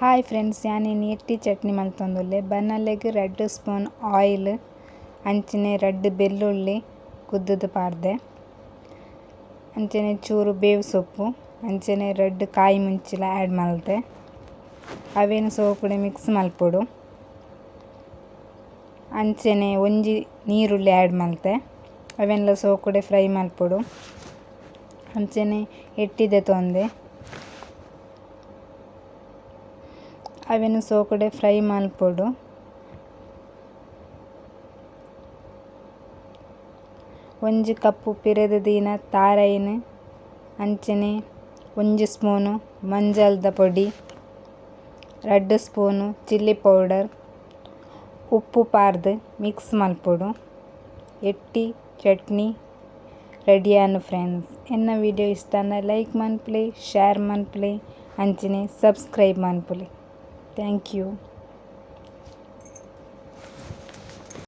Hi friends, ಯಾನೇನು ಎಟ್ಟಿ ಚಟ್ನಿ ಮಲ್ತೊಂದುಲ್ಲೆ. ಬನ್ನಲೆಗ್ 2 ಸ್ಪೂನ್ ಆಯಿಲ್, ಅಂಚನೆ 2 ಬೆಳ್ಳುಳ್ಳಿ ಕುದ್ದುದು ಪಾಡ್ದೆ, ಅಂಚನೆ ಚೂರು ಬೇವು ಸೊಪ್ಪು, ಅಂಚನೆ 2 ಕಾಯಿ ಮುಂಚಿಲ ಆ್ಯಡ್ ಮಲ್ತೆ ಅವೇನು ಸೋಕುಡೆ ಮಿಕ್ಸ್ ಮಲ್ಪೊಡು. ಅಂಚನೆ ಒಂಜಿ ನೀರುಳ್ಳಿ ಆ್ಯಡ್ ಮಲ್ತೆ ಅವೆನ್ಲ ಸೋಕುಡೆ ಫ್ರೈ ಮಲ್ಪೊಡು. ಅಂಚನೆ ಎಟ್ಟಿದೆ ತೊಂದೆ ಅವೆನು ಸೋಕುಡೆ ಫ್ರೈ ಮಲ್ಪೊಡು. ಒಂಜಿ ಕಪ್ಪು ಪಿರೆದ ದೀನ ತಾರೈನ್, ಅಂಚನೆ 1 ಸ್ಪೂನು ಮಂಜಲ್ದ ಪೊಡಿ, 2 ಸ್ಪೂನು ಚಿಲ್ಲಿ ಪೌಡರ್, ಉಪ್ಪು ಪಾರ್ದು ಮಿಕ್ಸ್ ಮಲ್ಪೊಡು. ಎಟ್ಟಿ ಚಟ್ನಿ ರೆಡಿ ಆನ್ ಫ್ರೆಂಡ್ಸ್. ಎನ್ನ ವಿಡಿಯೋ ಇಷ್ಟ ಲೈಕ್ ಮನ್ಪುಲೆ, ಶೇರ್ ಮನ್ಪುಲೆ, ಅಂಚನೆ ಸಬ್ಸ್ಕ್ರೈಬ್ ಮನ್ಪುಲೆ. Thank you.